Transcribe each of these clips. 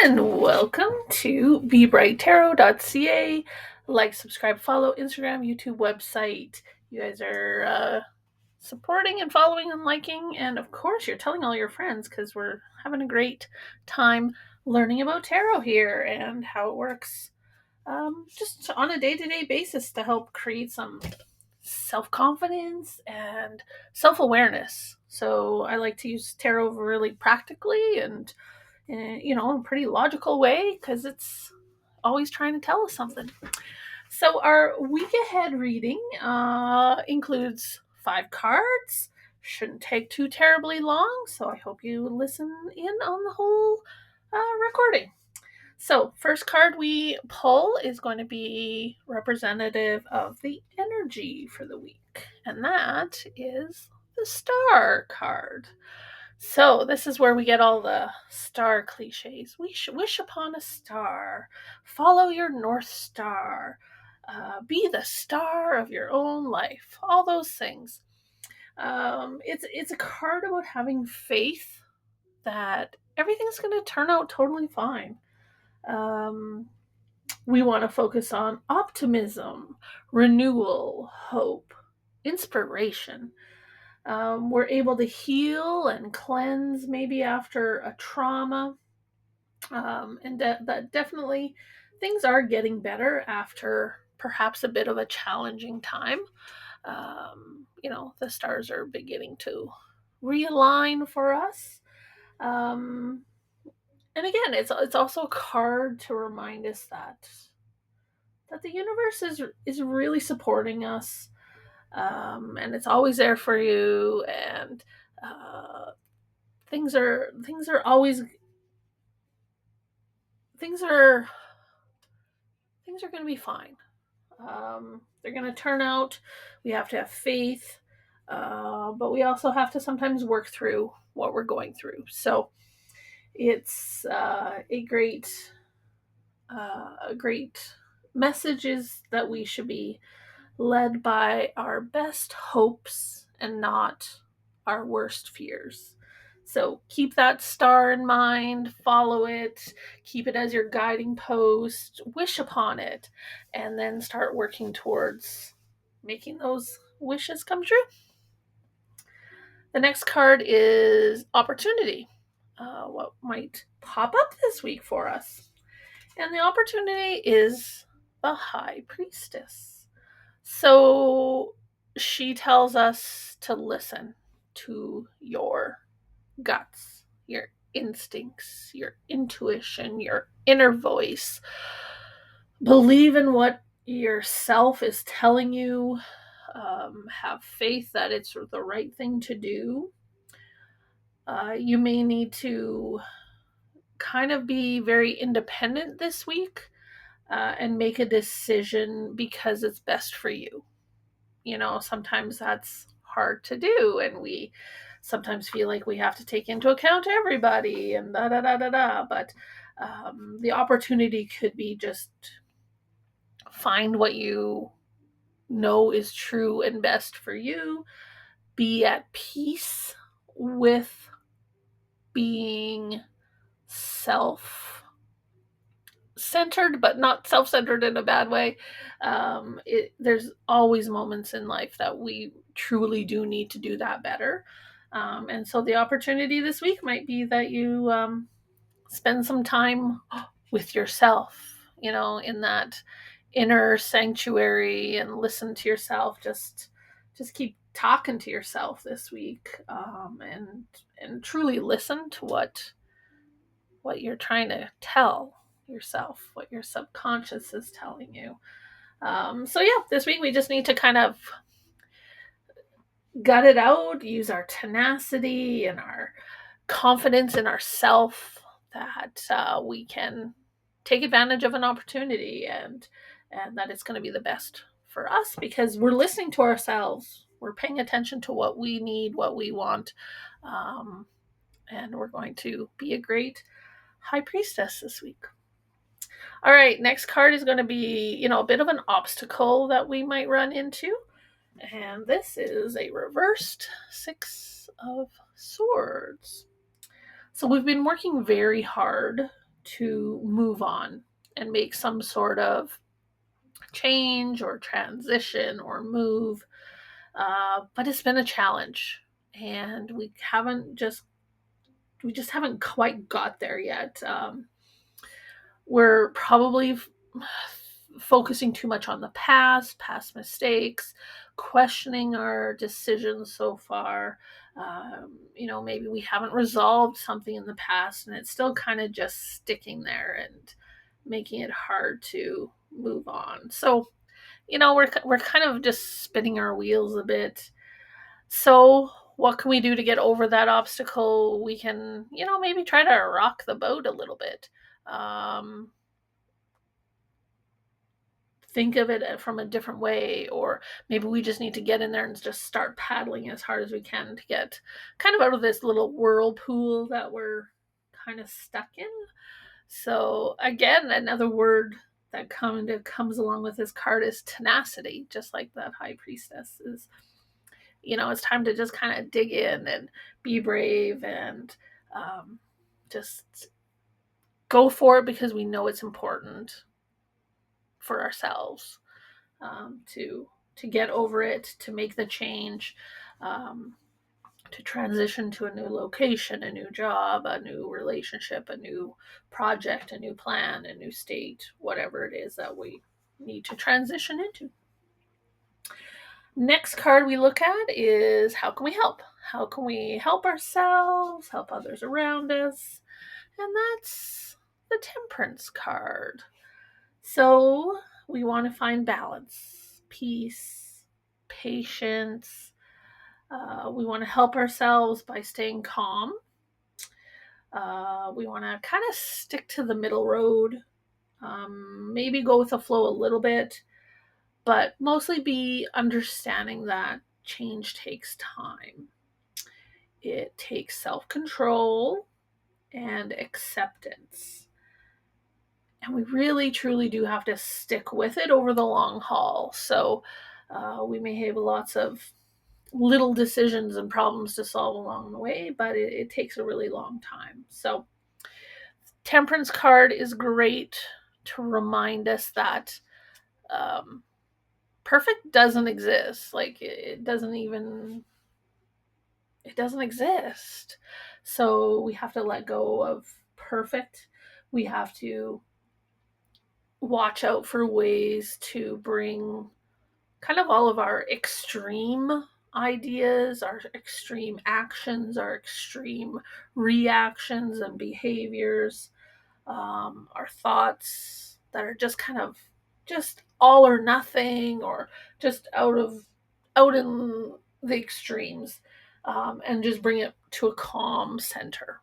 And welcome to BeBrightTarot.ca. Like, subscribe, follow Instagram, YouTube, website. You guys are supporting and following and liking, and of course, you're telling all your friends because we're having a great time learning about tarot here and how it works just on a day to day basis to help create some self confidence and self awareness. So, I like to use tarot really practically and in a pretty logical way because it's always trying to tell us something. So our week ahead reading includes 5 cards. Shouldn't take too terribly long, so I hope you listen in on the whole recording. So, first card we pull is going to be representative of the energy for the week, and that is the Star card. So, this is where we get all the star cliches. Wish upon a star, follow your North Star, be the star of your own life, all those things. It's a card about having faith that everything's going to turn out totally fine. Um, we want to focus on optimism, renewal, hope, inspiration. We're able to heal and cleanse maybe after a trauma. That definitely things are getting better after perhaps a bit of a challenging time. The stars are beginning to realign for us. Um, and again, it's also a card to remind us that the universe is really supporting us, and it's always there for you, and uh, things are always things are things are going to be fine. They're going to turn out. We have to have faith, but we also have to sometimes work through what we're going through. So it's a great message is that we should be led by our best hopes and not our worst fears. So keep that star in mind, follow it, keep it as your guiding post, wish upon it, and then start working towards making those wishes come true. The next card is opportunity. What might pop up this week for us? And the opportunity is the High Priestess. So she tells us to listen to your guts, your instincts, your intuition, your inner voice. Believe in what yourself is telling you. Have faith that it's the right thing to do. You may need to kind of be very independent this week and make a decision because it's best for you. Sometimes that's hard to do, and we sometimes feel like we have to take into account everybody and da da da da da. But the opportunity could be just find what you know is true and best for you, be at peace with being self centered, but not self centered in a bad way. There's always moments in life that we truly do need to do that better. And so the opportunity this week might be that you spend some time with yourself, in that inner sanctuary and listen to yourself. Just keep talking to yourself this week, and truly listen to what you're trying to tell yourself, what your subconscious is telling you. So yeah, this week we just need to kind of gut it out, use our tenacity and our confidence in ourself that we can take advantage of an opportunity and that it's going to be the best for us because we're listening to ourselves. We're paying attention to what we need, what we want, and we're going to be a great high priestess this week. All right, next card is going to be, a bit of an obstacle that we might run into. And this is a reversed Six of Swords. So we've been working very hard to move on and make some sort of change or transition or move. But it's been a challenge, and we just haven't quite got there yet. We're probably focusing too much on the past mistakes, questioning our decisions so far. Maybe we haven't resolved something in the past and it's still kind of just sticking there and making it hard to move on. So, we're kind of just spinning our wheels a bit. So, what can we do to get over that obstacle? We can, maybe try to rock the boat a little bit. Um, think of it from a different way, or maybe we just need to get in there and just start paddling as hard as we can to get kind of out of this little whirlpool that we're kind of stuck in. So again, another word that comes along with this card is tenacity, just like that high priestess is. It's time to just kind of dig in and be brave and just go for it, because we know it's important for ourselves, to get over it, to make the change, um, to transition to a new location, a new job, a new relationship, a new project, a new plan, a new state, whatever it is that we need to transition into. Next card we look at is, how can we help? How can we help ourselves, help others around us? And that's the Temperance card. So we want to find balance, peace, patience. We want to help ourselves by staying calm. We want to kind of stick to the middle road, maybe go with the flow a little bit, but mostly be understanding that change takes time. It takes self control and acceptance. And we really, truly do have to stick with it over the long haul. So we may have lots of little decisions and problems to solve along the way, but it takes a really long time. So, Temperance card is great to remind us that perfect doesn't exist. Like, it doesn't exist. So we have to let go of perfect. We have to watch out for ways to bring kind of all of our extreme ideas, our extreme actions, our extreme reactions and behaviors, our thoughts that are just kind of just all or nothing, or just out in the extremes, and just bring it to a calm center.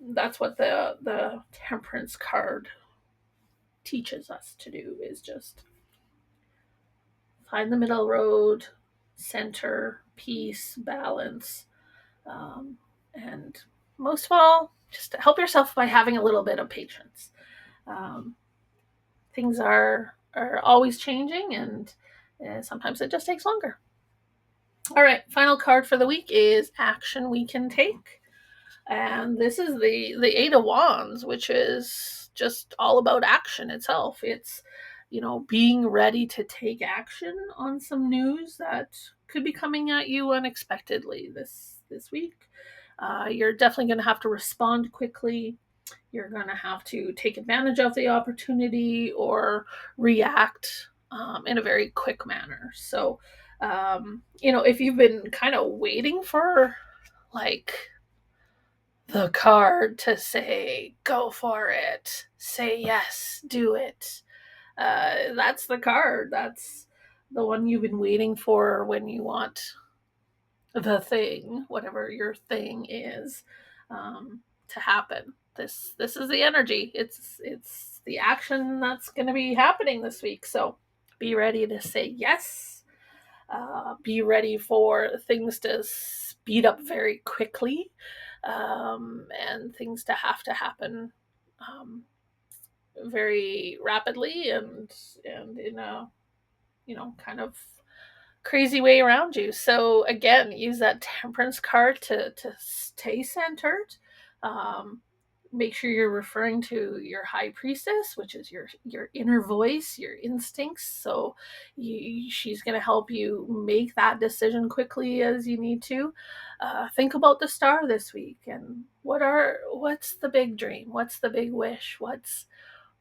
That's what the Temperance card teaches us to do, is just find the middle road, center, peace, balance, and most of all, just help yourself by having a little bit of patience. Um, Things are always changing, and sometimes it just takes longer. All right, final card for the week is action we can take. And this is the Eight of Wands, which is just all about action itself. It's, being ready to take action on some news that could be coming at you unexpectedly this week. You're definitely going to have to respond quickly. You're going to have to take advantage of the opportunity or react in a very quick manner. So, if you've been kind of waiting for, like, the card to say, go for it, say yes, do it, that's the card. That's the one you've been waiting for when you want the thing, whatever your thing is, to happen. This is the energy. It's the action that's going to be happening this week. So be ready to say yes. Be ready for things to speed up very quickly, and things to happen very rapidly, and in a kind of crazy way around you. So again, use that Temperance card to stay centered. Um, make sure you're referring to your high priestess, which is your inner voice, your instincts. So she's going to help you make that decision quickly as you need to. Think about the star this week and what's the big dream? What's the big wish? What's,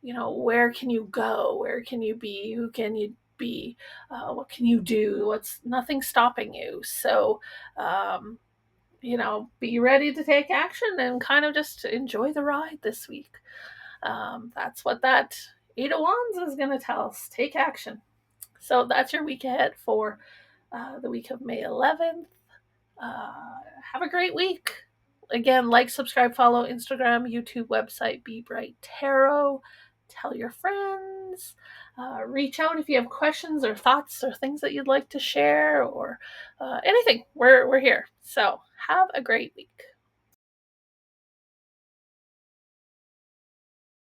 where can you go? Where can you be? Who can you be? What can you do? What's nothing stopping you? So, be ready to take action and kind of just enjoy the ride this week. That's what that Eight of Wands is going to tell us. Take action. So that's your week ahead for the week of May 11th. Have a great week. Again, like, subscribe, follow Instagram, YouTube, website, Be Bright Tarot. Tell your friends. Reach out if you have questions or thoughts or things that you'd like to share or anything. We're here. So have a great week.